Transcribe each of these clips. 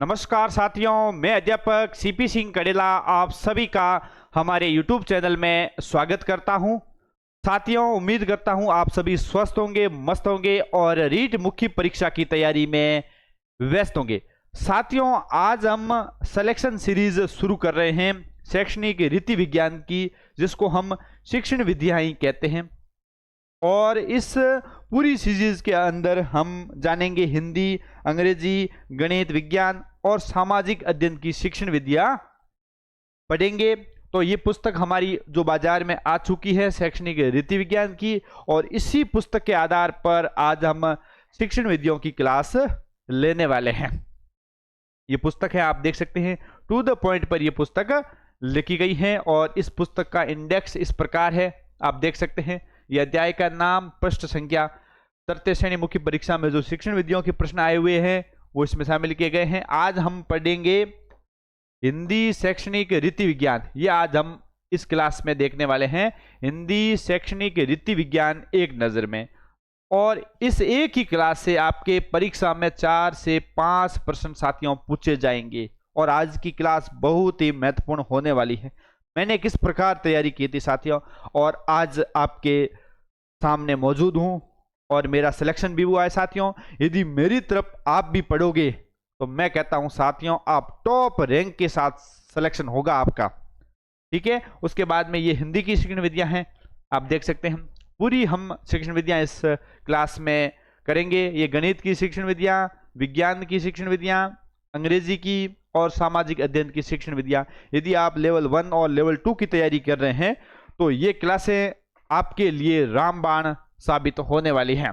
नमस्कार साथियों, मैं अध्यापक सीपी सिंह कडेला आप सभी का हमारे YouTube चैनल में स्वागत करता हूं। साथियों, उम्मीद करता हूं आप सभी स्वस्थ होंगे, मस्त होंगे और रीट मुख्य परीक्षा की तैयारी में व्यस्त होंगे। साथियों, आज हम सिलेक्शन सीरीज शुरू कर रहे हैं शैक्षणिक रीति विज्ञान की, जिसको हम शिक्षण विधियां कहते हैं। और इस पूरी सीरीज के अंदर हम जानेंगे हिंदी, अंग्रेजी, गणित, विज्ञान और सामाजिक अध्ययन की शिक्षण विधियां पढ़ेंगे। तो ये पुस्तक हमारी जो बाजार में आ चुकी है शैक्षणिक रीति विज्ञान की, और इसी पुस्तक के आधार पर आज हम शिक्षण विधियों की क्लास लेने वाले हैं। ये पुस्तक है, आप देख सकते हैं, टू द पॉइंट पर यह पुस्तक लिखी गई है। और इस पुस्तक का इंडेक्स इस प्रकार है, आप देख सकते हैं। यह अध्याय का नाम, पृष्ठ संख्या, तृतीय श्रेणी मुख्य परीक्षा में जो शिक्षण विधियों के प्रश्न आए हुए हैं वो इसमें शामिल किए गए हैं। आज हम पढ़ेंगे हिंदी शैक्षणिक रीति विज्ञान। ये आज हम इस क्लास में देखने वाले हैं, हिंदी शैक्षणिक रीति विज्ञान एक नजर में। और इस एक ही क्लास से आपके परीक्षा में 4 से 5 प्रश्न साथियों पूछे जाएंगे। और आज की क्लास बहुत ही महत्वपूर्ण होने वाली है। मैंने किस प्रकार तैयारी की थी साथियों, और आज आपके सामने मौजूद हूं और मेरा सिलेक्शन भी हुआ है साथियों। यदि मेरी तरफ आप भी पढ़ोगे तो मैं कहता हूं साथियों, आप टॉप रैंक के साथ सिलेक्शन होगा आपका। ठीक है। उसके बाद में ये हिंदी की शिक्षण विधियां हैं, आप देख सकते हैं। पूरी हम शिक्षण विधियां इस क्लास में करेंगे। ये गणित की शिक्षण विधियां, विज्ञान की शिक्षण विधियां, अंग्रेजी की और सामाजिक अध्ययन की शिक्षण विधियां। यदि आप लेवल 1 और लेवल 2 की तैयारी कर रहे हैं तो ये क्लासें आपके लिए रामबाण साबित होने वाली हैं।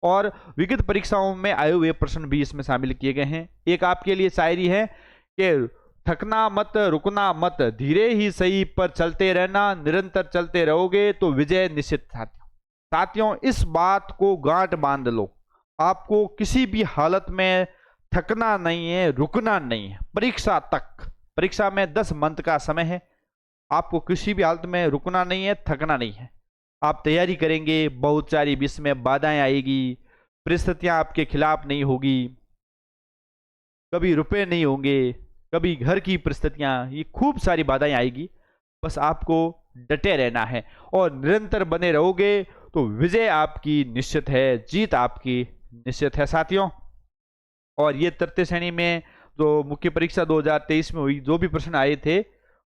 और विगत परीक्षाओं में आए हुए प्रश्न भी इसमें शामिल किए गए हैं। एक आपके लिए शायरी है कि थकना मत, रुकना मत, धीरे ही सही पर चलते रहना, निरंतर चलते रहोगे तो विजय निश्चित। साथियों, इस बात को गांठ बांध लो, आपको किसी भी हालत में थकना नहीं है, रुकना नहीं है। परीक्षा तक, परीक्षा में 10 मंथ का समय है, आपको किसी भी हालत में रुकना नहीं है, थकना नहीं है। आप तैयारी करेंगे, बहुत सारी बीच में बाधाएं आएगी, परिस्थितियां आपके खिलाफ नहीं होगी, कभी रुपए नहीं होंगे, कभी घर की परिस्थितियां, ये खूब सारी बाधाएं आएगी। बस आपको डटे रहना है और निरंतर बने रहोगे तो विजय आपकी निश्चित है, जीत आपकी निश्चित है साथियों। और ये तृतीय श्रेणी में जो मुख्य परीक्षा 2023 में हुई, जो भी प्रश्न आए थे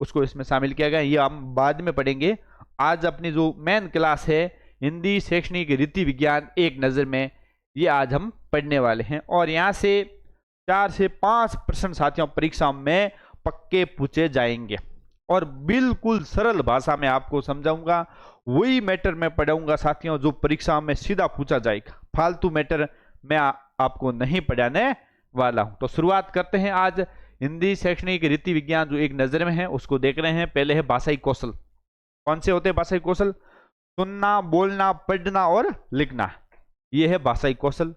उसको इसमें शामिल किया गया। ये हम बाद में पढ़ेंगे। आज अपनी जो मेन क्लास है हिंदी शैक्षणिक रीति विज्ञान एक नज़र में, ये आज हम पढ़ने वाले हैं। और यहाँ से 4 से 5 प्रश्न साथियों परीक्षा में पक्के पूछे जाएंगे। और बिल्कुल सरल भाषा में आपको समझाऊंगा, वही मैटर मैं पढ़ाऊंगा साथियों जो परीक्षा में सीधा पूछा जाएगा। फालतू मैटर मैं आपको नहीं पढ़ाने वाला हूं। तो शुरुआत करते हैं आज हिंदी शैक्षणिक रीति विज्ञान जो एक नजर में है उसको देख रहे हैं। पहले है भाषाई कौशल। कौन से होते हैं भाषाई कौशल? सुनना, बोलना, पढ़ना और लिखना, ये है भाषाई कौशल।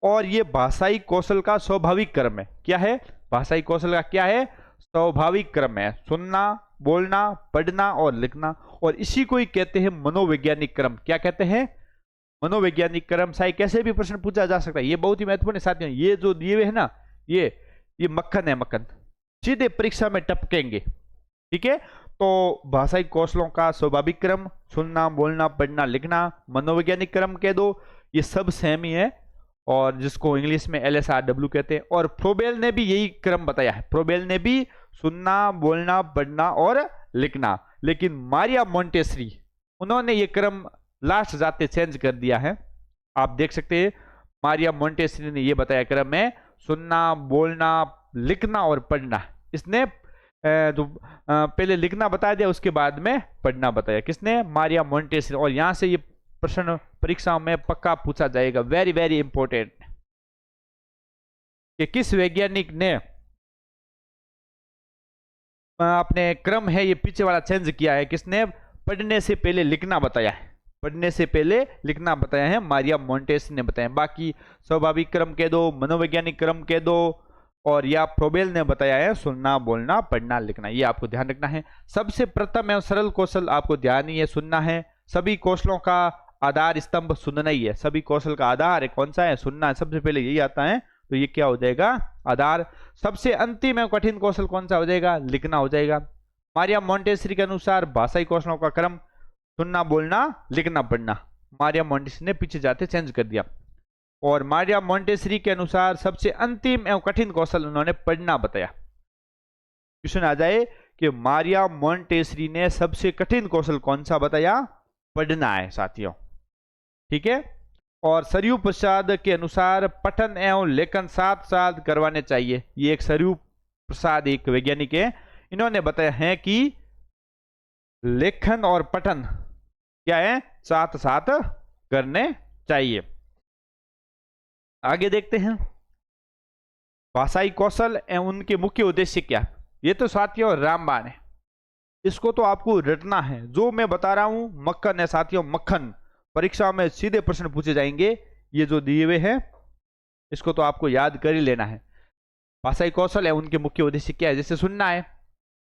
और ये भाषाई कौशल का स्वाभाविक क्रम है। क्या है? भाषाई कौशल का क्या है? स्वाभाविक क्रम है। सुनना, बोलना, पढ़ना और लिखना। और इसी को ही कहते हैं मनोवैज्ञानिक क्रम। क्या कहते हैं? मनोवैज्ञानिक क्रम। शायद कैसे भी प्रश्न पूछा जा सकता है, ये बहुत ही महत्वपूर्ण है साथियों। ये जो दिए हुए है ना, ये मक्खन है, मक्खन सीधे परीक्षा में टपकेंगे। ठीक है। तो भाषाई कौशलों का स्वाभाविक क्रम, सुनना, बोलना, पढ़ना, लिखना, मनोवैज्ञानिक क्रम कह दो, ये सब सेम ही है। और जिसको इंग्लिश में LSRW कहते हैं। और फ्रोबेल ने भी यही क्रम बताया है। फ्रोबेल ने भी सुनना, बोलना, पढ़ना और लिखना। लेकिन मारिया मोंटेसरी, उन्होंने ये क्रम लास्ट जाते चेंज कर दिया है। आप देख सकते हैं मारिया मोंटेसरी ने ये बताया क्रम में सुनना, बोलना, लिखना और पढ़ना। इसने जो पहले लिखना बता दिया, उसके बाद में पढ़ना बताया। किसने? Maria Montessori. और यहां से ये प्रश्न परीक्षा में पक्का पूछा जाएगा, वेरी वेरी इंपॉर्टेंट, कि किस वैज्ञानिक ने अपने क्रम है ये पीछे वाला चेंज किया है। किसने? पढ़ने से पहले लिखना बताया है। पढ़ने से पहले लिखना बताया है, मारिया मोंटेसरी ने बताया। बाकी स्वाभाविक क्रम कह दो, मनोवैज्ञानिक क्रम कह दो, और या फ्रोबेल ने बताया है सुनना, बोलना, पढ़ना, लिखना। ये आपको ध्यान रखना है। सबसे प्रथम एवं सरल कौशल आपको ध्यान ही है, सुनना है। सभी कौशलों का आधार स्तंभ सुनना ही है। सभी कौशल का आधार है कौन सा है? सुनना है। सबसे पहले यही आता है, तो ये क्या हो जाएगा, आधार। सबसे अंतिम एवं कठिन कौशल कौन सा हो जाएगा, लिखना हो जाएगा। मारिया मोंटेसरी के अनुसार भाषाई कौशलों का क्रम सुनना, बोलना, लिखना, पढ़ना। मारिया मोंटेसरी ने पीछे जाते चेंज कर दिया। और मारिया मोंटेसरी के अनुसार सबसे अंतिम एवं कठिन कौशल उन्होंने पढ़ना बताया। क्वेश्चन आ जाए कि मारिया मोंटेसरी ने सबसे कठिन कौशल कौन सा बताया, पढ़ना है साथियों। ठीक है। और सरयू प्रसाद के अनुसार पठन एवं लेखन साथ साथ करवाने चाहिए। ये एक सरयू प्रसाद एक वैज्ञानिक है, इन्होंने बताया है कि लेखन और पठन क्या है, साथ साथ करने चाहिए। आगे देखते हैं भाषाई कौशल एवं उनके मुख्य उद्देश्य क्या। ये तो साथियों रामबाण है, इसको तो आपको रटना है। जो मैं बता रहा हूं मक्खन है साथियों, मक्खन। परीक्षा में सीधे प्रश्न पूछे जाएंगे, ये जो दिए हुए हैं इसको तो आपको याद कर ही लेना है। भाषाई कौशल है उनके मुख्य उद्देश्य क्या है, जैसे सुनना है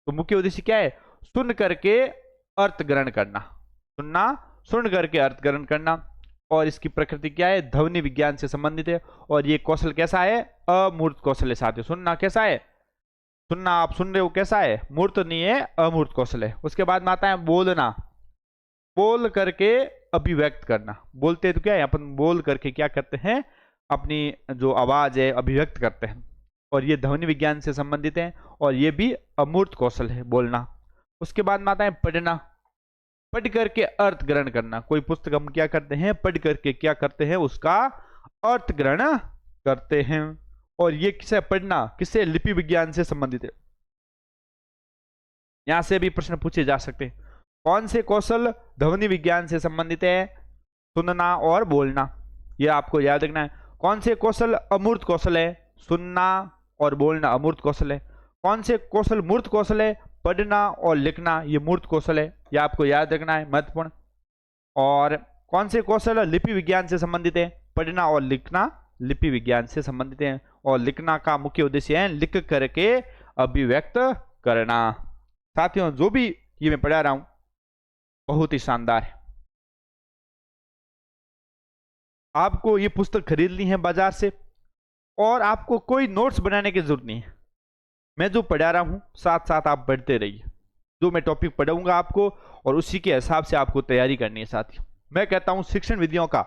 तो मुख्य उद्देश्य क्या है, सुन करके अर्थ ग्रहण करना। सुनना, सुन करके अर्थ ग्रहण करना। और इसकी प्रकृति क्या है, ध्वनि विज्ञान से संबंधित है। और ये कौशल कैसा है, अमूर्त कौशल है साथियों। सुनना कैसा है, सुनना आप सुन रहे हो कैसा है, मूर्त नहीं है, अमूर्त कौशल है। उसके बाद में आता है बोलना, बोल करके अभिव्यक्त करना। बोलते तो क्या है, अपन बोल करके क्या करते हैं, अपनी जो आवाज है अभिव्यक्त करते हैं। और ये ध्वनि विज्ञान से संबंधित है और ये भी अमूर्त कौशल है, बोलना। उसके बाद में आता है पढ़ना, पढ़ करके अर्थ ग्रहण करना। कोई पुस्तक हम क्या करते हैं, पढ़ करके क्या करते हैं, उसका अर्थ ग्रहण करते हैं। और ये किसे पढ़ना, किसे, लिपि विज्ञान से संबंधित है। यहां से भी प्रश्न पूछे जा सकते हैं। कौन से कौशल ध्वनि विज्ञान से संबंधित है, सुनना और बोलना, यह आपको याद रखना है। कौन से कौशल अमूर्त कौशल है, सुनना और बोलना अमूर्त कौशल है। कौन से कौशल मूर्त कौशल है, पढ़ना और लिखना, ये मूर्त कौशल है, यह आपको याद रखना है, महत्वपूर्ण। और कौन से कौशल लिपि विज्ञान से संबंधित है, पढ़ना और लिखना लिपि विज्ञान से संबंधित है। और लिखना का मुख्य उद्देश्य है लिख करके अभिव्यक्त करना। साथियों जो भी ये मैं पढ़ा रहा हूं बहुत ही शानदार है। आपको ये पुस्तक खरीदनी है बाजार से और आपको कोई नोट्स बनाने की जरूरत नहीं है। मैं जो पढ़ा रहा हूं साथ साथ आप पढ़ते रहिए। जो मैं टॉपिक पढ़ाऊंगा आपको और उसी के हिसाब से आपको तैयारी करनी है साथियों। मैं कहता हूं शिक्षण विधियों का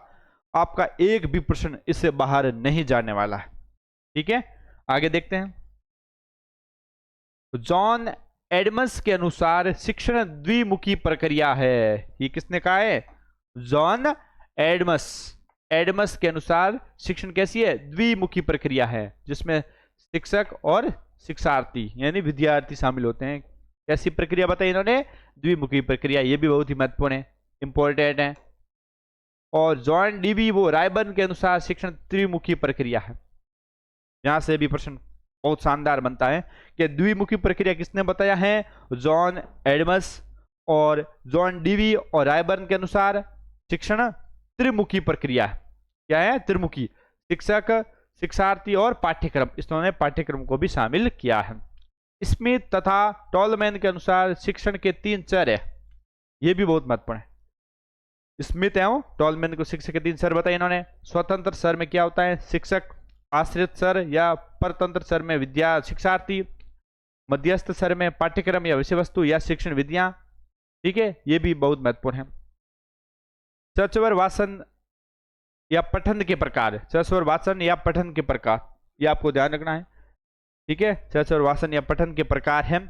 आपका एक भी प्रश्न इससे बाहर नहीं जाने वाला है। ठीक है, आगे देखते हैं। जॉन एडम्स के अनुसार शिक्षण द्विमुखी प्रक्रिया है। ये किसने कहा है, जॉन एडम्स। एडम्स के अनुसार शिक्षण कैसी है, द्विमुखी प्रक्रिया है, जिसमें शिक्षक और शिक्षार्थी यानी विद्यार्थी शामिल होते हैं। कैसी प्रक्रिया बताई इन्होंने, द्विमुखी प्रक्रिया। ये भी बहुत ही महत्वपूर्ण है, इंपॉर्टेंट है। और जॉन डीवी वो रायबर्न के अनुसार शिक्षण त्रिमुखी प्रक्रिया है। यहां से भी प्रश्न बहुत शानदार बनता है कि द्विमुखी प्रक्रिया किसने बताया है, जॉन एडम्स। और जॉन डीवी और रायबर्न के अनुसार शिक्षण त्रिमुखी प्रक्रिया है। क्या है, त्रिमुखी, शिक्षक, शिक्षार्थी और पाठ्यक्रम। इन्होंने पाठ्यक्रम को भी शामिल किया है। स्मिथ तथा टॉलमैन के अनुसार शिक्षण के 3 चर है। यह भी बहुत महत्वपूर्ण है। स्मिथ एवं टॉलमैन को शिक्षक के 3 स्तर बताए इन्होंने। स्वतंत्र स्तर में क्या होता है, शिक्षक। आश्रित स्तर या परतंत्र स्तर में विद्या शिक्षार्थी। मध्यस्थ स्तर में पाठ्यक्रम या विषय वस्तु या शिक्षण विधियां। ठीक है, ये भी बहुत महत्वपूर्ण है। चर्चवर वाचन या पठन के प्रकार, चर्चवर वाचन या पठन के प्रकार, ये आपको ध्यान रखना है। ठीक है, चर्चवर वाचन या पठन के प्रकार है।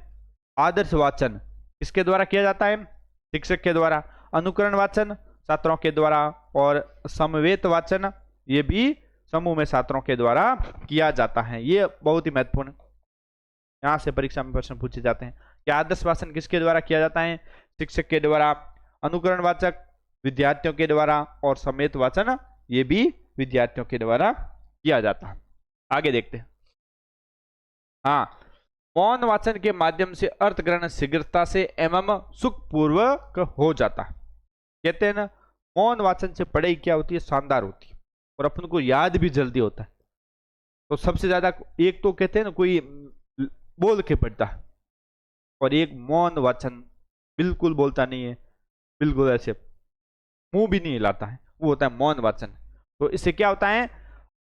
आदर्श वाचन किसके द्वारा किया जाता है, शिक्षक के द्वारा। अनुकरण वाचन छात्रों के द्वारा। और समवेत वाचन ये भी समूह में छात्रों के द्वारा किया जाता है। ये बहुत ही महत्वपूर्ण, यहां से परीक्षा में प्रश्न पूछे जाते हैं कि आदर्श वाचन किसके द्वारा किया जाता है, शिक्षक के द्वारा। अनुकरण वाचक विद्यार्थियों के द्वारा। और समवेत वाचन ये भी विद्यार्थियों के द्वारा किया जाता है। आगे देखते हैं। हाँ, मौन वाचन के माध्यम से अर्थ ग्रहण शीघ्रता से एवं सुखपूर्वक हो जाता है। कहते हैं ना, मौन वाचन से पढ़ाई क्या होती है, शानदार होती है और अपन को याद भी जल्दी होता है। तो सबसे ज्यादा एक तो कहते हैं ना, कोई बोल के पढ़ता है और एक मौन वाचन बिल्कुल बोलता नहीं है, बिल्कुल ऐसे मुंह भी नहीं हिलाता है, वो होता है मौन वाचन। तो इससे क्या होता है,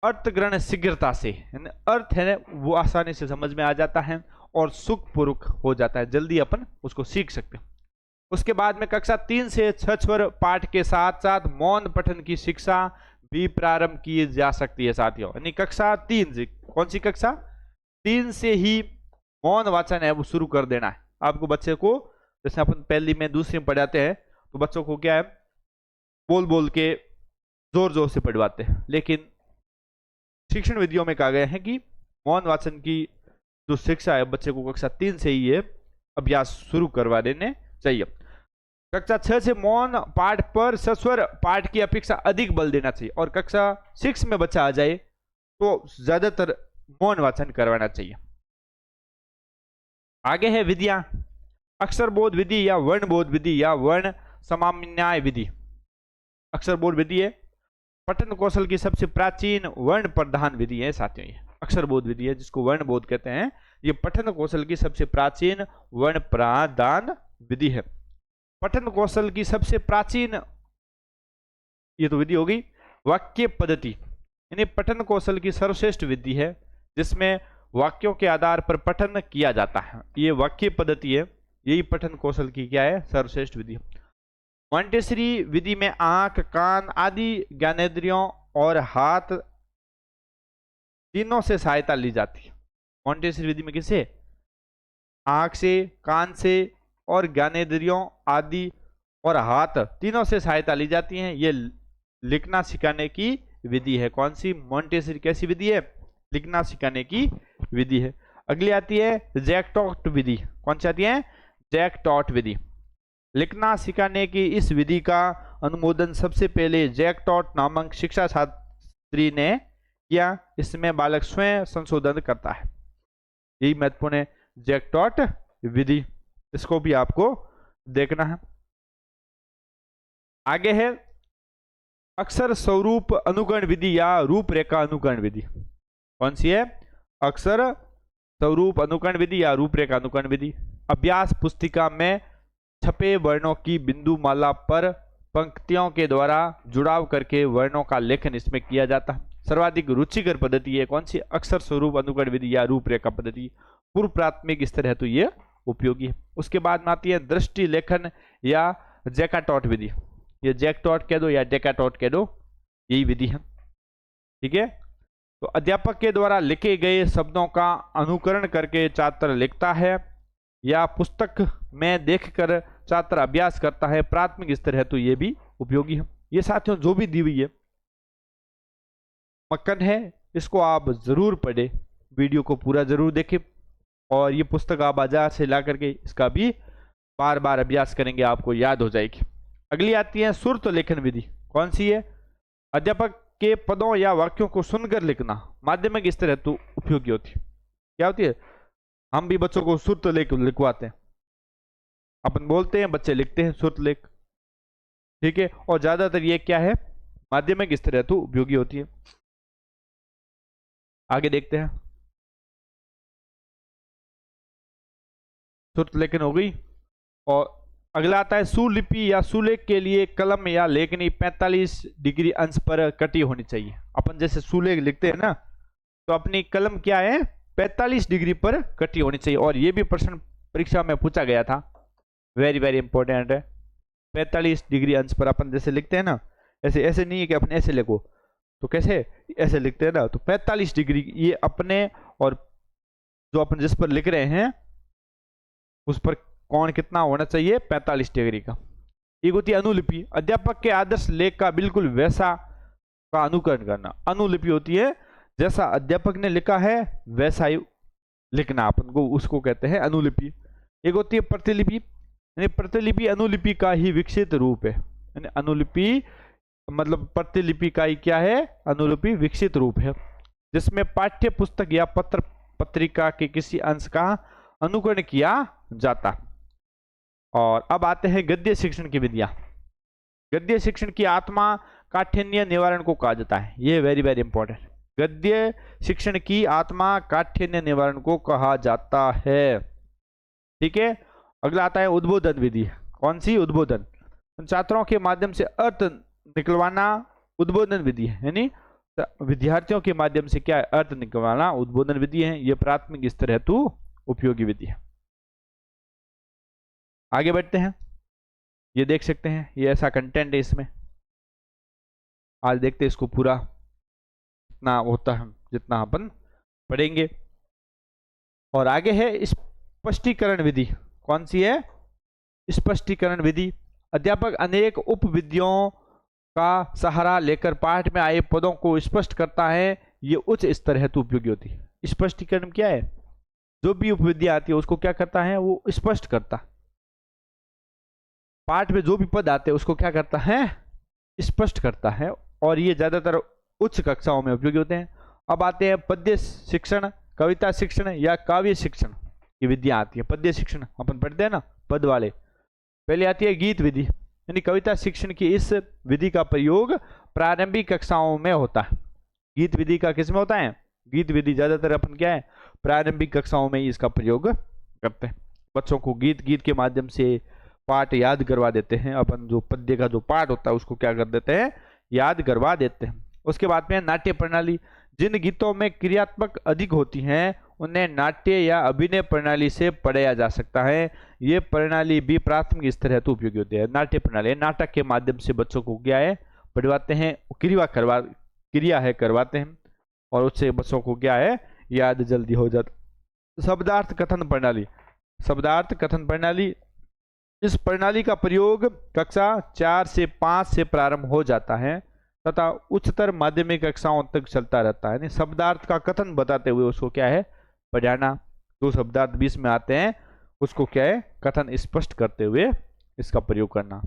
अर्थग्रहण शीघ्रता से, यानी अर्थ है वो आसानी से समझ में आ जाता है और सुखपूर्वक हो जाता है, जल्दी अपन उसको सीख सकते हैं। उसके बाद में कक्षा 3 से 6 स्वर पाठ के साथ साथ मौन पठन की शिक्षा भी प्रारंभ की जा सकती है साथियों। यानी कक्षा 3 से, कौन सी कक्षा 3 से ही मौन वाचन है वो शुरू कर देना है आपको। बच्चे को जैसे अपन पहली में दूसरी में पढ़ाते हैं तो बच्चों को क्या है बोल बोल के जोर जोर से पढ़वाते हैं, लेकिन शिक्षण विधियों में कहा गया है कि मौन वाचन की जो शिक्षा है बच्चे को कक्षा 3 से ही ये अभ्यास शुरू करवा देने चाहिए। कक्षा 6 से मौन पाठ पर सस्वर पाठ की अपेक्षा अधिक बल देना चाहिए, और कक्षा 6 में बच्चा आ जाए तो ज्यादातर मौन वाचन करवाना चाहिए। आगे है विधियां, अक्षर बोध विधि या वर्ण बोध विधि या वर्ण समान्याय विधि। अक्षर बोध विधि है पठन कौशल की सबसे प्राचीन वर्ण प्रधान विधि है साथियों। ये अक्षर बोध विधि है जिसको वर्ण बोध कहते हैं, ये पठन कौशल की सबसे प्राचीन वर्ण प्रधान विधि है। पठन कौशल की सबसे प्राचीन ये तो विधि होगी। वाक्य पद्धति यानी पठन कौशल की सर्वश्रेष्ठ विधि है जिसमें वाक्यों के आधार पर पठन किया जाता है, ये वाक्य पद्धति है। यही पठन कौशल की क्या है सर्वश्रेष्ठ विधि। मॉन्टेसरी विधि में आंख, कान आदि ज्ञानेंद्रियों और हाथ तीनों से सहायता ली जाती है। मॉन्टेसरी विधि में किसे आंख से, कान से और ज्ञानेंद्रियों आदि और हाथ तीनों से सहायता ली जाती है। ये लिखना सिखाने की विधि है। कौन सी मॉन्टेसरी कैसी विधि है? लिखना सिखाने की विधि है। अगली आती है जैक्टॉट विधि। कौन सी आती है? जैक्टॉट विधि। लिखना सिखाने की इस विधि का अनुमोदन सबसे पहले जैक्टॉट नामक शिक्षा शास्त्री ने किया। इसमें बालक स्वयं संशोधन करता है, यही महत्वपूर्ण है जैक्टॉट विधि, इसको भी आपको देखना है। आगे है अक्षर स्वरूप अनुकरण विधि या रूपरेखा अनुकरण विधि। कौन सी है? अक्षर स्वरूप अनुकरण विधि या रूपरेखा अनुकरण विधि। अभ्यास पुस्तिका में छपे वर्णों की बिंदु माला पर पंक्तियों के द्वारा जुड़ाव करके वर्णों का लेखन इसमें किया जाता है। सर्वाधिक रुचिकर पद्धति है कौन सी? अक्षर स्वरूप अनुकरण विधि या रूपरेखा पद्धति। पूर्व प्राथमिक स्तर है तो ये उपयोगी है। उसके बाद में आती है दृष्टि लेखन या जैक्टॉट विधि। ये जैक्टॉट कह दो या डेकाटॉट कह दो, यही विधि है। ठीक है, तो अध्यापक के द्वारा लिखे गए शब्दों का अनुकरण करके छात्र लिखता है या पुस्तक में देखकर छात्र अभ्यास करता है। प्राथमिक स्तर है तो ये भी उपयोगी है। ये साथियों जो भी दी हुई है मक्कन है, इसको आप जरूर पढ़े, वीडियो को पूरा जरूर देखें, और ये पुस्तक आप बाजार से ला करके इसका भी बार बार अभ्यास करेंगे, आपको याद हो जाएगी। अगली आती है सुरत लेखन विधि। कौन सी है? अध्यापक के पदों या वाक्यों को सुनकर लिखना माध्यमिक स्तर है तो उपयोगी होती है। क्या होती है? हम भी बच्चों को सुरत लेख लिखवाते हैं, अपन बोलते हैं, बच्चे लिखते हैं सुरत लेख। ठीक है, और ज्यादातर ये क्या है माध्यमिक स्तर है तो उपयोगी होती है। आगे देखते हैं, सुरत लेखन हो गई। और अगला आता है सुलिपि या सुलेख के लिए कलम या लेखनी 45 डिग्री अंश पर कटी होनी चाहिए। अपन जैसे सुलेख लिखते हैं ना, तो अपनी कलम क्या है 45 डिग्री पर कटी होनी चाहिए। और ये भी प्रश्न परीक्षा में पूछा गया था, वेरी वेरी इंपॉर्टेंट है। 45 डिग्री अंश पर अपन जैसे लिखते हैं ना, ऐसे ऐसे नहीं है कि अपन ऐसे लिखो, तो कैसे ऐसे लिखते हैं ना, तो 45 डिग्री ये अपने, और जो अपन जिस पर लिख रहे हैं उस पर कोण कितना होना चाहिए? 45 डिग्री का। एक होती है अनुलिपि। अध्यापक के आदर्श लेख का बिल्कुल वैसा का अनुकरण करना। अनुलिपि होती है जैसा अध्यापक ने लिखा है वैसा ही लिखना, अपन को उसको कहते हैं अनुलिपि। एक होती है प्रतिलिपि, यानी प्रतिलिपि अनुलिपि का ही विकसित रूप है। यानी अनुलिपि मतलब प्रतिलिपि का ही क्या है? अनुलिपि विकसित रूप है, जिसमें पाठ्य पुस्तक या पत्र पत्रिका के किसी अंश का अनुकरण किया जाता। और अब आते हैं गद्य शिक्षण की विधियां। गद्य शिक्षण की आत्मा काठिन्य निवारण को कहा जाता है। यह वेरी वेरी इंपॉर्टेंट। गद्य शिक्षण की आत्मा काठिन्य निवारण को कहा जाता है। ठीक है, अगला आता है उद्बोधन विधि। कौन सी? उद्बोधन। छात्रों के माध्यम से अर्थ निकलवाना उद्बोधन विधि है। यानी विद्यार्थियों के माध्यम से क्या अर्थ निकालना उद्बोधन विधि है। यह प्राथमिक स्तर हेतु उपयोगी विधि है। आगे बढ़ते हैं। ये देख सकते हैं, ये ऐसा कंटेंट है इसमें। आज देखते हैं इसको पूरा कितना होता है, जितना अपन पढ़ेंगे। और आगे है स्पष्टीकरण विधि। कौन सी है? स्पष्टीकरण विधि। अध्यापक अनेक उप विधियों का सहारा लेकर पाठ में आए पदों को स्पष्ट करता है। ये उच्च स्तर हेतु उपयोगी होती है। स्पष्टीकरण क्या है? जो भी उपविद्या आती है उसको क्या करता है? वो स्पष्ट करता। पाठ में जो भी पद आते हैं उसको क्या करता है? स्पष्ट करता है। और ये ज्यादातर उच्च कक्षाओं में उपयोगी होते हैं। अब आते हैं पद्य शिक्षण, कविता शिक्षण या काव्य शिक्षण की विधियां आती है। पद्य शिक्षण अपन पढ़ते हैं ना, पद वाले। पहले आती है गीत विधि, यानी कविता शिक्षण की इस विधि का प्रयोग प्रारंभिक कक्षाओं में होता है। गीत विधि का किसमें होता है? गीत विधि ज्यादातर अपन क्या है? प्रारंभिक कक्षाओं में ही इसका प्रयोग करते हैं। बच्चों को गीत के माध्यम से पाठ याद करवा देते हैं। अपन जो पद्य का जो पाठ होता है उसको क्या कर देते हैं? याद करवा देते हैं। उसके बाद में नाट्य प्रणाली। जिन गीतों में क्रियात्मक अधिक होती हैं उन्हें नाट्य या अभिनय प्रणाली से पढ़ाया जा सकता है। ये प्रणाली भी प्राथमिक स्तर हेतु उपयोगी होती है। नाट्य प्रणाली नाटक के माध्यम से बच्चों को क्या है? पढ़वाते हैं, क्रिया है करवाते हैं, और उससे बच्चों को क्या है? याद जल्दी हो जाता। शब्दार्थ कथन प्रणाली। शब्दार्थ कथन प्रणाली, इस प्रणाली का प्रयोग कक्षा 4 से 5 से प्रारंभ हो जाता है तथा उच्चतर माध्यमिक कक्षाओं तक चलता रहता है। शब्दार्थ का कथन बताते हुए उसको क्या है? पढ़ाना। जो शब्दार्थ बीच में आते हैं उसको क्या है? कथन स्पष्ट करते हुए इसका प्रयोग करना।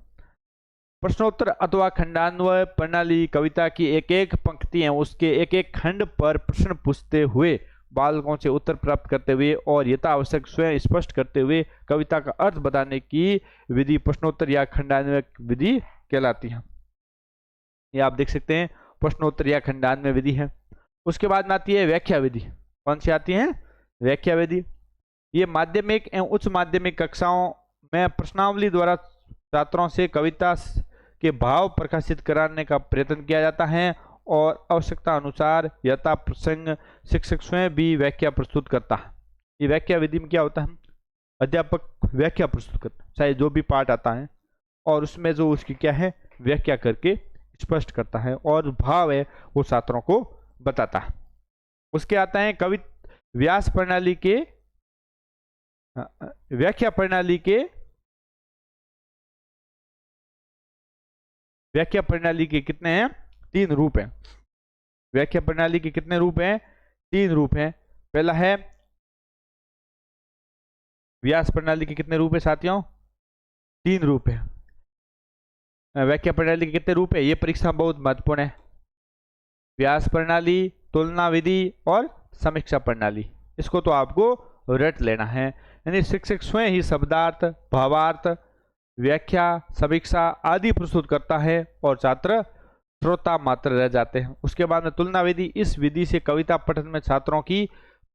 प्रश्नोत्तर अथवा खंडान्वय प्रणाली। कविता की एक एक पंक्ति है उसके एक एक खंड पर प्रश्न पूछते हुए बालकों से उत्तर प्राप्त करते हुए और यथा आवश्यक स्वयं स्पष्ट करते हुए कविता का अर्थ बताने की विधि प्रश्नोत्तर या खंडान्वय विधि कहलाती है। ये आप देख सकते हैं, प्रश्नोत्तर या खंडान्वय विधि है। उसके बाद में आती है व्याख्या विधि। कौन सी आती है? व्याख्या विधि। ये माध्यमिक एवं उच्च माध्यमिक कक्षाओं में प्रश्नावली द्वारा छात्रों से कविता के भाव प्रकाशित कराने का प्रयत्न किया जाता है और आवश्यकता अनुसार यथा प्रसंग शिक्षक स्वयं भी व्याख्या प्रस्तुत करता है। ये व्याख्या विधि में क्या होता है? अध्यापक व्याख्या प्रस्तुत करता है, चाहे जो भी पाठ आता है, और उसमें जो उसकी क्या है? व्याख्या करके स्पष्ट करता है और भाव है वो छात्रों को बताता है। उसके आता है व्यास प्रणाली के व्याख्या प्रणाली के कितने हैं? 3 रूप हैं। व्याख्या प्रणाली के कितने रूप हैं? 3 रूप हैं। पहला है व्यास प्रणाली के कितने रूप है साथियों? 3 रूप है। व्याख्या प्रणाली के कितने रूप है? ये परीक्षा बहुत महत्वपूर्ण है। व्यास प्रणाली, तुलना विधि और समीक्षा प्रणाली। इसको तो आपको रट लेना है। यानी शिक्षक स्वयं ही शब्दार्थ, भावार्थ, व्याख्या, समीक्षा आदि प्रस्तुत करता है और छात्र श्रोता मात्र रह जाते हैं। उसके बाद में तुलना विधि। इस विधि से कविता पठन में छात्रों की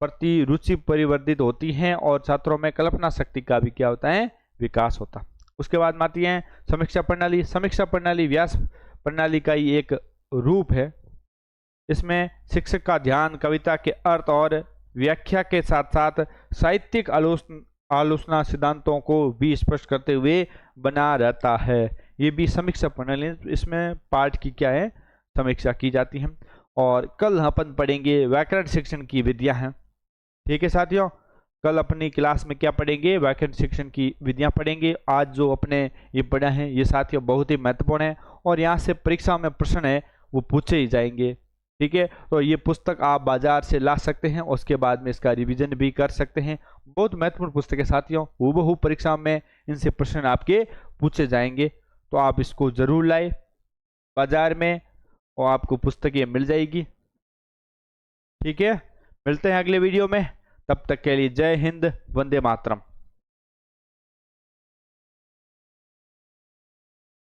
प्रति रुचि परिवर्धित होती है और छात्रों में कल्पना शक्ति का भी क्या होता है? विकास होता है। उसके बाद में आती है समीक्षा प्रणाली। समीक्षा प्रणाली व्यास प्रणाली का ही एक रूप है। इसमें शिक्षक का ध्यान कविता के अर्थ और व्याख्या के साथ साथ साहित्यिक आलोचना सिद्धांतों को भी स्पष्ट करते हुए बना रहता है। ये भी समीक्षा प्रणाली। इसमें पाठ की क्या है? समीक्षा की जाती है। और कल अपन पढ़ेंगे व्याकरण शिक्षण की विधियां हैं। ठीक है साथियों, कल अपनी क्लास में क्या पढ़ेंगे? व्याकरण शिक्षण की विधियां पढ़ेंगे। आज जो अपने ये पढ़ा है ये साथियों बहुत ही महत्वपूर्ण है और यहाँ से परीक्षा में प्रश्न है वो पूछे ही जाएंगे। ठीक है, तो ये पुस्तक आप बाजार से ला सकते हैं, उसके बाद में इसका रिवीजन भी कर सकते हैं। बहुत महत्वपूर्ण पुस्तक है साथियों, हूबहू परीक्षा में इनसे प्रश्न आपके पूछे जाएंगे, तो आप इसको जरूर लाए बाजार में और आपको पुस्तक ये मिल जाएगी। ठीक है, मिलते हैं अगले वीडियो में, तब तक के लिए जय हिंद, वंदे मातरम।